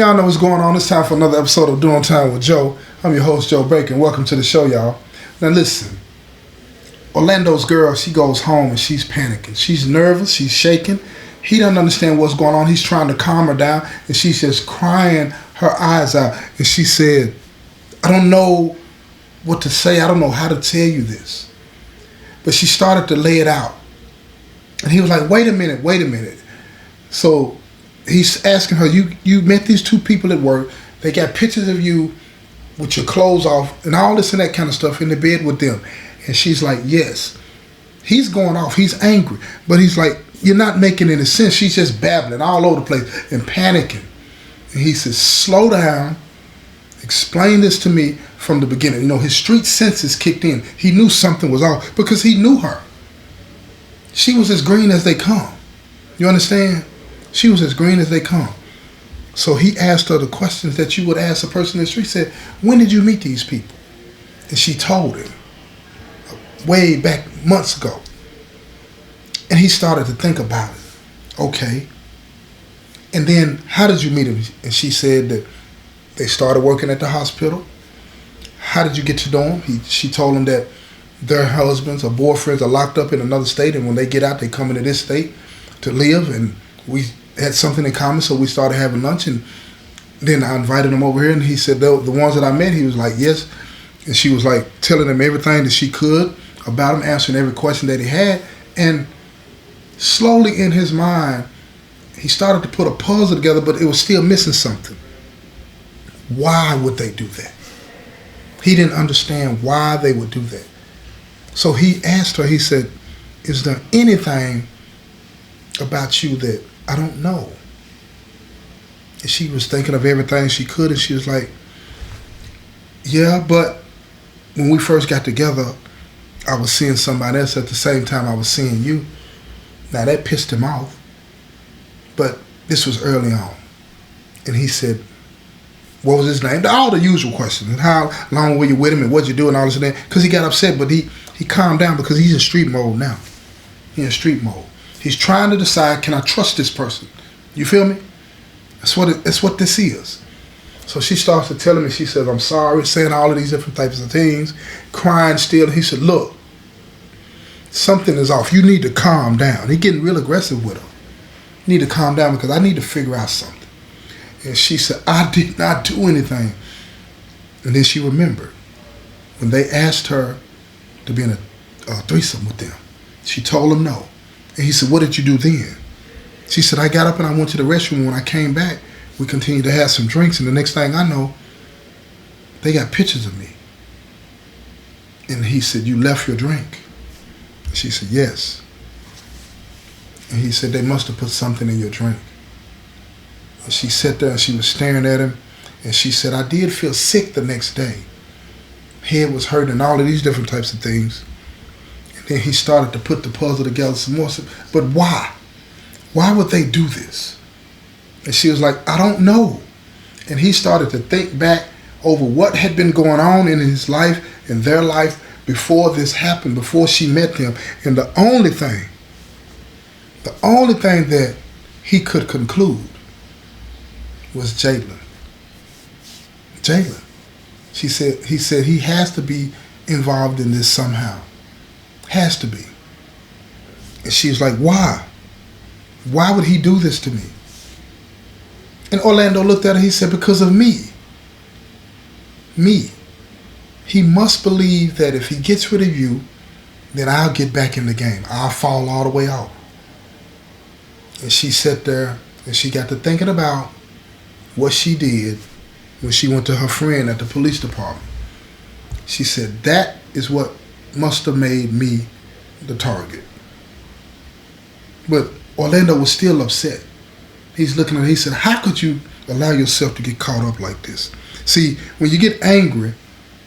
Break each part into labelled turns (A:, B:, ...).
A: Y'all know what's going on. It's time for another episode of Doing Time with Joe. I'm your host, Joe Baker, and welcome to the show, y'all. Now listen, Orlando's girl, she goes home and she's panicking. She's nervous, she's shaking. He doesn't understand what's going on. He's trying to calm her down, and she's just crying her eyes out. And she said, I don't know what to say. I don't know how to tell you this. But she started to lay it out. And he was like, wait a minute. So he's asking her, you met these two people at work. They got pictures of you with your clothes off and all this and that kind of stuff in the bed with them. And she's like, yes. He's going off. He's angry. But he's like, you're not making any sense. She's just babbling all over the place and panicking. And he says, slow down. Explain this to me from the beginning. You know, his street senses kicked in. He knew something was off because he knew her. She was as green as they come. You understand? She was as green as they come. So he asked her the questions that you would ask a person in the street. He said, when did you meet these people? And she told him way back months ago. And he started to think about it. Okay. And then, how did you meet him? And she said that they started working at the hospital. How did you get to know him? She told him that their husbands or boyfriends are locked up in another state, and when they get out, they come into this state to live. And we had something in common, so we started having lunch. And then I invited him over here, and he said, the ones that I met, he was like, yes. And she was like telling him everything that she could about him, answering every question that he had. And slowly in his mind, he started to put a puzzle together, but it was still missing something. Why would they do that? He didn't understand why they would do that. So he asked her, he said, is there anything about you that I don't know? And she was thinking of everything she could, and she was like, yeah, but when we first got together, I was seeing somebody else at the same time I was seeing you. Now that pissed him off, but this was early on. And he said, what was his name? All the usual questions. And how long were you with him and what'd you do and all this and that. Because he got upset, but he calmed down because he's in street mode now. He's in street mode. He's trying to decide, can I trust this person? You feel me? That's what this is. So she starts to tell him, and she says, I'm sorry, saying all of these different types of things, crying still. And he said, look, something is off. You need to calm down. He's getting real aggressive with her. You need to calm down because I need to figure out something. And she said, I did not do anything. And then she remembered when they asked her to be in a threesome with them. She told him no. And he said, what did you do then? She said, I got up and I went to the restroom. When I came back, we continued to have some drinks. And the next thing I know, they got pictures of me. And he said, you left your drink? She said, yes. And he said, they must have put something in your drink. And she sat there and she was staring at him. And she said, I did feel sick the next day. Head was hurting and all of these different types of things. And then he started to put the puzzle together some more. But why? Why would they do this? And she was like, I don't know. And he started to think back over what had been going on in his life, in their life, before this happened, before she met them. And the only thing that he could conclude was Jayen. He said he has to be involved in this somehow. Has to be. And she was like, why? Why would he do this to me? And Orlando looked at her, he said, because of me. Me. He must believe that if he gets rid of you, then I'll get back in the game. I'll fall all the way out. And she sat there and she got to thinking about what she did when she went to her friend at the police department. She said, that is what must have made me the target. But Orlando was still upset. He's looking at her, he said, how could you allow yourself to get caught up like this? See, when you get angry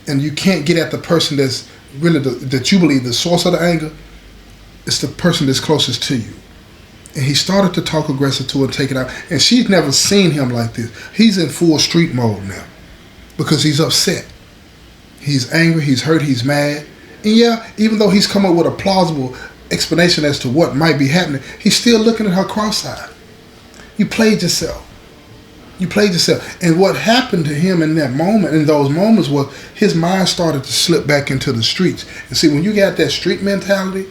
A: and you can't get at the person that's really that you believe the source of the anger, it's the person that's closest to you. And he started to talk aggressive to her and take it out. And she's never seen him like this. He's in full street mode now because he's upset. He's angry, he's hurt, he's mad. And yeah, even though he's come up with a plausible explanation as to what might be happening, he's still looking at her cross-eyed. You played yourself. You played yourself. And what happened to him in that moment, in those moments, was his mind started to slip back into the streets. And see, when you got that street mentality,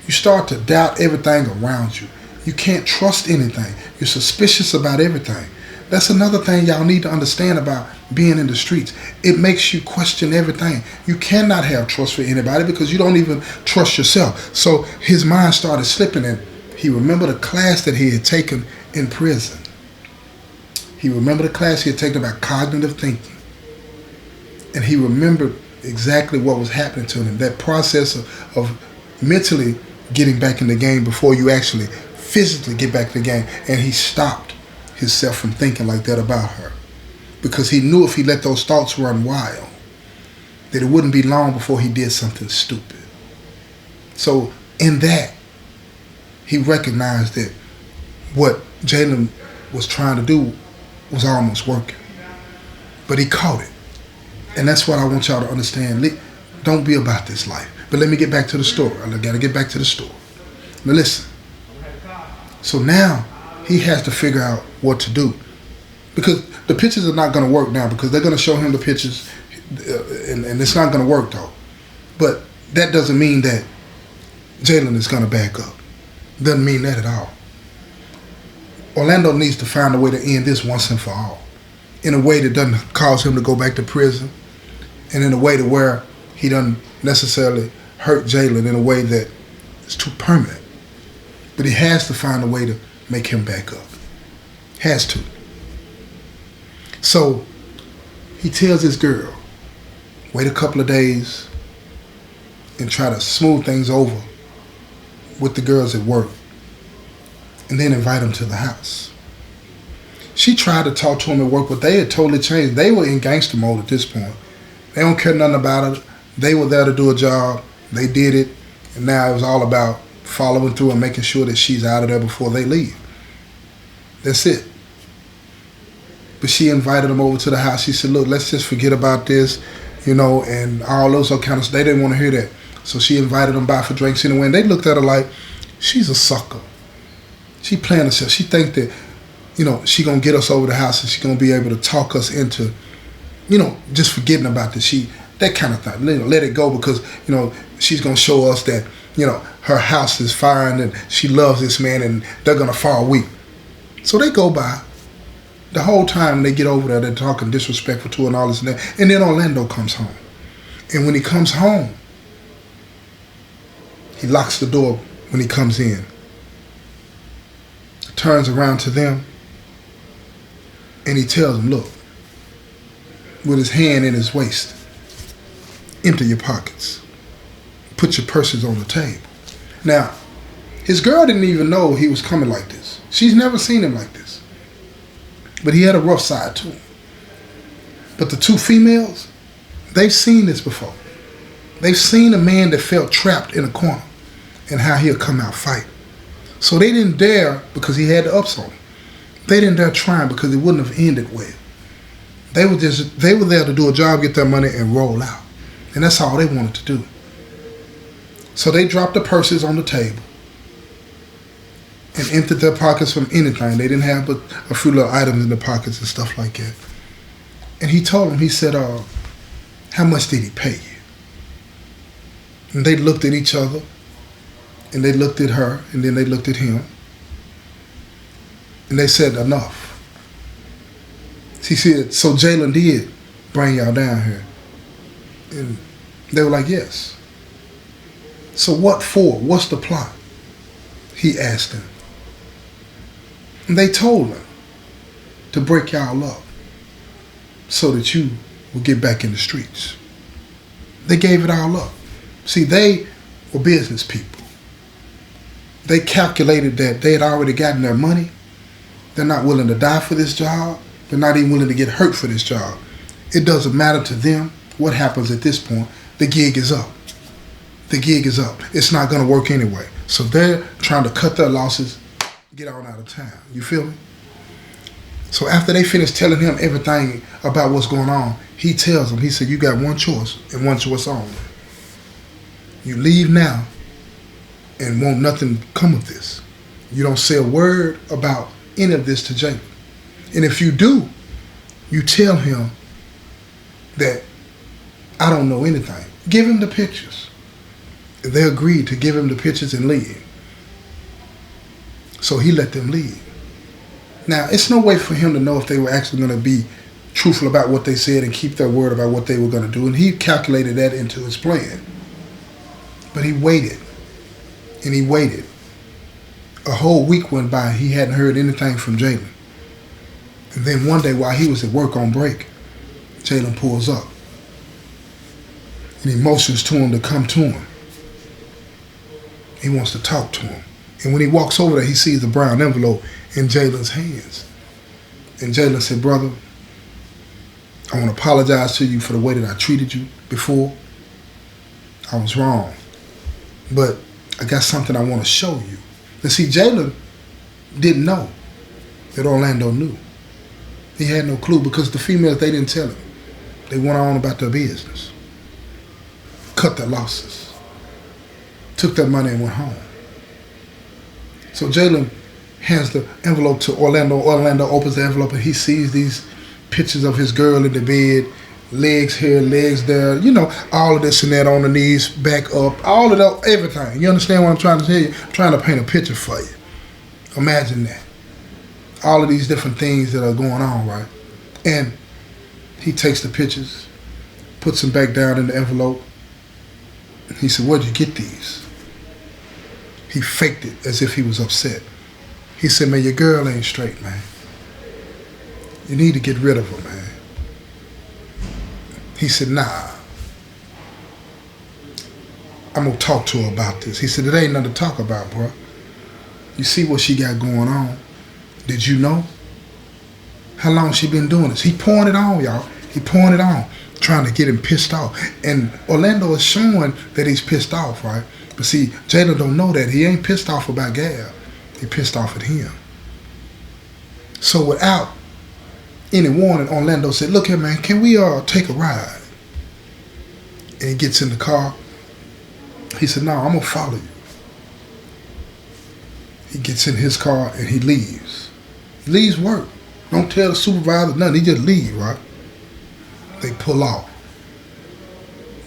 A: you start to doubt everything around you. You can't trust anything. You're suspicious about everything. That's another thing y'all need to understand about being in the streets. It makes you question everything. You cannot have trust for anybody because you don't even trust yourself. So his mind started slipping, and he remembered a class that he had taken in prison. He remembered a class he had taken about cognitive thinking. And he remembered exactly what was happening to him. That process of mentally getting back in the game before you actually physically get back in the game. And he stopped himself from thinking like that about her. Because he knew if he let those thoughts run wild, that it wouldn't be long before he did something stupid. So in that, he recognized that what Jayen was trying to do was almost working. But he caught it. And that's what I want y'all to understand. Don't be about this life. But let me get back to the story. I got to get back to the story. Now listen. So now he has to figure out what to do. Because the pictures are not going to work now, because they're going to show him the pictures and it's not going to work though. But that doesn't mean that Jayen is going to back up. Doesn't mean that at all. Orlando needs to find a way to end this once and for all, in a way that doesn't cause him to go back to prison, and in a way to where he doesn't necessarily hurt Jayen in a way that is too permanent. But he has to find a way to make him back up. Has to. So he tells this girl, wait a couple of days and try to smooth things over with the girls at work, and then invite him to the house. She tried to talk to him at work, but they had totally changed. They were in gangster mode at this point. They don't care nothing about it. They were there to do a job. They did it. And now it was all about following through and making sure that she's out of there before they leave. That's it. But she invited him over to the house. She said, look, let's just forget about this, and all those kind of stuff. They didn't want to hear that. So she invited them by for drinks anyway. And they looked at her like, she's a sucker. She playing herself. She think that, she gonna get us over the house and she gonna be able to talk us into, just forgetting about this. That kind of thing. Let it go, because, she's gonna show us that, her house is fine and she loves this man and they're gonna fall weak. So they go by. The whole time they get over there, they're talking disrespectful to her and all this and that. And then Orlando comes home. And when he comes home, he locks the door when he comes in. Turns around to them and he tells them, look, with his hand in his waist, empty your pockets. Put your purses on the table. Now, his girl didn't even know he was coming like this. She's never seen him like this. But he had a rough side to him. But the two females, they've seen this before. They've seen a man that felt trapped in a corner and how he'll come out fighting. So they didn't dare, because he had the ups on him. They didn't dare try him because it wouldn't have ended well. They were there to do a job, get their money, and roll out. And that's all they wanted to do. So they dropped the purses on the table and emptied their pockets from anything. They didn't have but a few little items in the pockets and stuff like that. And he told them, he said, how much did he pay you? And they looked at each other. And they looked at her, and then they looked at him. And they said, enough. She said, so Jayen did bring y'all down here. And they were like, yes. So what for? What's the plot? He asked them. And they told him to break y'all up so that you will get back in the streets. They gave it all up. See, they were business people. They calculated that they had already gotten their money. They're not willing to die for this job. They're not even willing to get hurt for this job. It doesn't matter to them what happens at this point. The gig is up. The gig is up. It's not going to work anyway. So they're trying to cut their losses, get on out of town. You feel me? So after they finish telling him everything about what's going on, he tells them, he said, you got one choice and one choice only. You leave now and won't nothing come of this. You don't say a word about any of this to Jayen. And if you do, you tell him that I don't know anything. Give him the pictures. They agreed to give him the pictures and leave. So he let them leave. Now, it's no way for him to know if they were actually going to be truthful about what they said and keep their word about what they were going to do. And he calculated that into his plan. But he waited. And he waited. A whole week went by. He hadn't heard anything from Jayen. And then one day while he was at work on break, Jayen pulls up. And he motions to him to come to him. He wants to talk to him. And when he walks over there, he sees the brown envelope in Jalen's hands. And Jayen said, brother, I want to apologize to you for the way that I treated you before. I was wrong. But I got something I want to show you. And see, Jayen didn't know that Orlando knew. He had no clue because the females, they didn't tell him. They went on about their business. Cut their losses. Took their money and went home. So Jayen hands the envelope to Orlando. Orlando opens the envelope and he sees these pictures of his girl in the bed, legs here, legs there, you know, all of this and that on the knees, back up, all of that, everything. You understand what I'm trying to tell you? I'm trying to paint a picture for you. Imagine that. All of these different things that are going on, right? And he takes the pictures, puts them back down in the envelope. He said, where'd you get these? He faked it as if he was upset. He said, man, your girl ain't straight, man. You need to get rid of her, man. He said, nah. I'm going to talk to her about this. He said, it ain't nothing to talk about, bro. You see what she got going on? Did you know? How long she been doing this? He pouring it on, y'all. He pouring it on, trying to get him pissed off. And Orlando is showing that he's pissed off, right? But see, Jayen don't know that. He ain't pissed off about Gab. He pissed off at him. So without any warning, Orlando said, look here, man, can we take a ride? And he gets in the car. He said, no, I'm going to follow you. He gets in his car and he leaves. He leaves work. Don't tell the supervisor nothing. He just leaves, right? They pull off.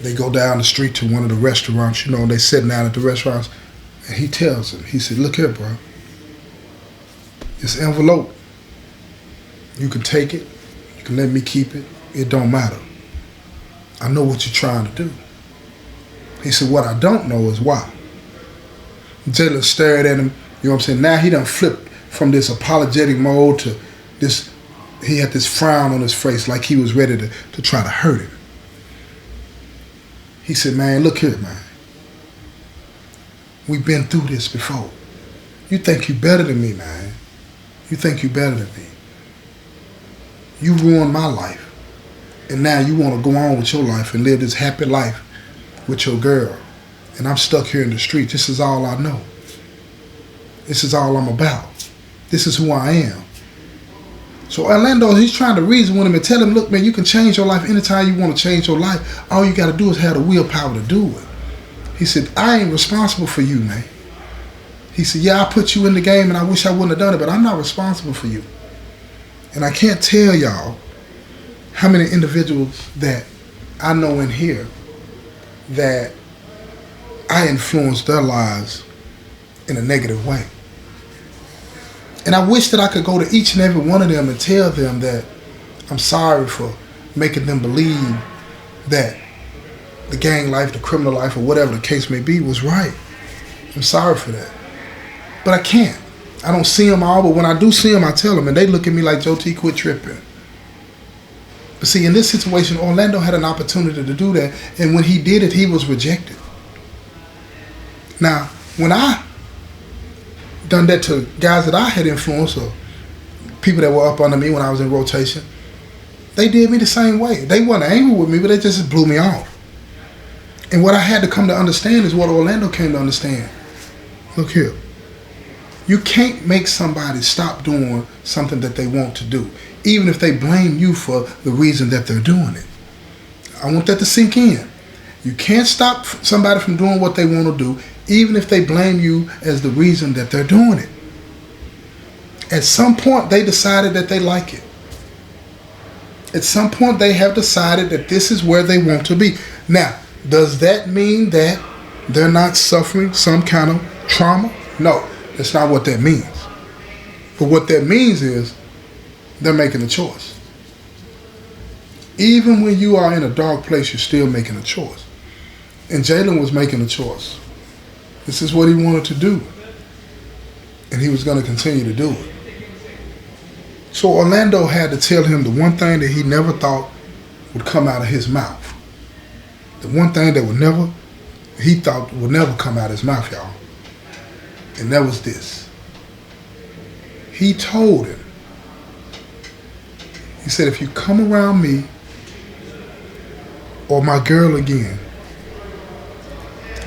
A: They go down the street to one of the restaurants, you know, they sitting down at the restaurants. And he tells him, he said, look here, bro. This envelope, you can take it. You can let me keep it. It don't matter. I know what you're trying to do. He said, what I don't know is why. Jayen stared at him, you know what I'm saying? Now he done flipped from this apologetic mode to this, he had this frown on his face like he was ready to try to hurt him. He said, man, look here, man. We've been through this before. You think you better than me, man. You think you better than me. You ruined my life. And now you want to go on with your life and live this happy life with your girl. And I'm stuck here in the street. This is all I know. This is all I'm about. This is who I am. So Orlando, he's trying to reason with him and tell him, look, man, you can change your life anytime you want to change your life. All you got to do is have the willpower to do it. He said, I ain't responsible for you, man. He said, yeah, I put you in the game and I wish I wouldn't have done it, but I'm not responsible for you. And I can't tell y'all how many individuals that I know in here that I influenced their lives in a negative way. And I wish that I could go to each and every one of them and tell them that I'm sorry for making them believe that the gang life, the criminal life, or whatever the case may be was right. I'm sorry for that. But I can't. I don't see them all, but when I do see them, I tell them, and they look at me like, Joe T, quit tripping. But see, in this situation, Orlando had an opportunity to do that, and when he did it, he was rejected. Now, when I done that to guys that I had influenced or people that were up under me when I was in rotation, they did me the same way. They weren't angry with me, but they just blew me off. And what I had to come to understand is what Orlando came to understand. Look here. You can't make somebody stop doing something that they want to do, even if they blame you for the reason that they're doing it. I want that to sink in. You can't stop somebody from doing what they want to do, even if they blame you as the reason that they're doing it. At some point, they decided that they like it. At some point, they have decided that this is where they want to be. Now, does that mean that they're not suffering some kind of trauma? No, that's not what that means. But what that means is they're making a choice. Even when you are in a dark place, you're still making a choice. And Jayen was making a choice. This is what he wanted to do. And he was going to continue to do it. So Orlando had to tell him the one thing that he never thought would come out of his mouth. The one thing that he thought would never come out of his mouth, y'all. And that was this. He told him, he said, if you come around me or my girl again,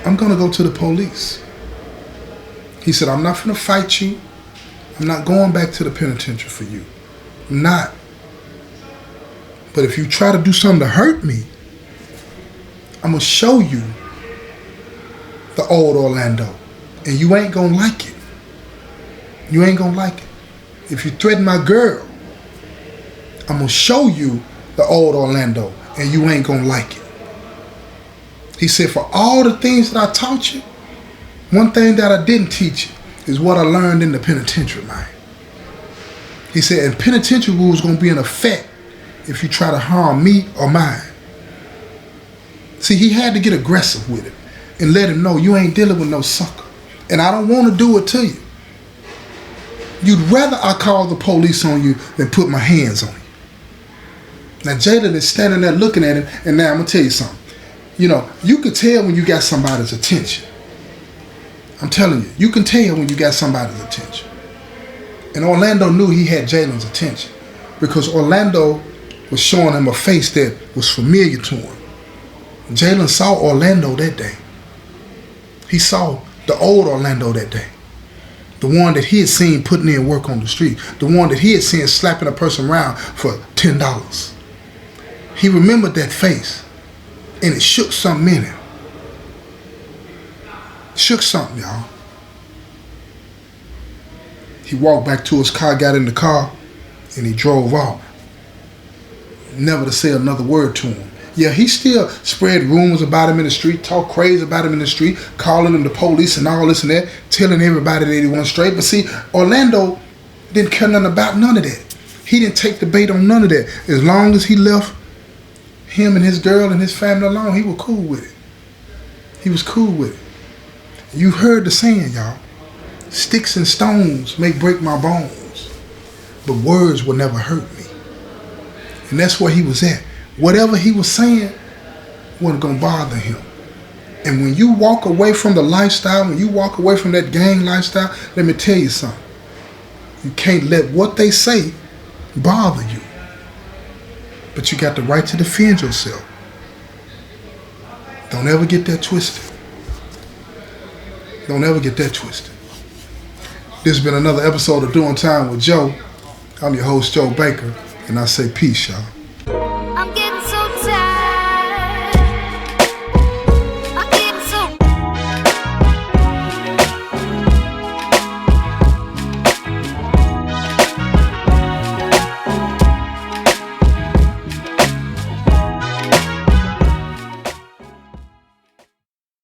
A: I'm going to go to the police. He said, I'm not going to fight you. I'm not going back to the penitentiary for you. I'm not. But if you try to do something to hurt me, I'm going to show you the old Orlando. And you ain't going to like it. You ain't going to like it. If you threaten my girl, I'm going to show you the old Orlando. And you ain't going to like it. He said, for all the things that I taught you, one thing that I didn't teach you is what I learned in the penitentiary, man. He said, and penitentiary rules going to be in effect if you try to harm me or mine. See, he had to get aggressive with it and let him know you ain't dealing with no sucker. And I don't want to do it to you. You'd rather I call the police on you than put my hands on you. Now, Jayen is standing there looking at him, and now I'm going to tell you something. You know, you can tell when you got somebody's attention. I'm telling you, you can tell when you got somebody's attention. And Orlando knew he had Jayen's attention because Orlando was showing him a face that was familiar to him. Jayen saw Orlando that day. He saw the old Orlando that day. The one that he had seen putting in work on the street. The one that he had seen slapping a person around for $10. He remembered that face. And it shook something in him. Shook something, y'all. He walked back to his car, got in the car, and he drove off. Never to say another word to him. Yeah, he still spread rumors about him in the street, talk crazy about him in the street, calling him the police and all this and that, telling everybody that he wasn't straight. But see, Orlando didn't care nothing about none of that. He didn't take the bait on none of that. As long as he left him and his girl and his family alone, he was cool with it. He was cool with it. You heard the saying, y'all. Sticks and stones may break my bones, but words will never hurt me. And that's where he was at. Whatever he was saying wasn't going to bother him. And when you walk away from the lifestyle, when you walk away from that gang lifestyle, let me tell you something. You can't let what they say bother you. But you got the right to defend yourself. Don't ever get that twisted. Don't ever get that twisted. This has been another episode of Doing Time with Joe. I'm your host, Joe Baker, and I say peace, y'all.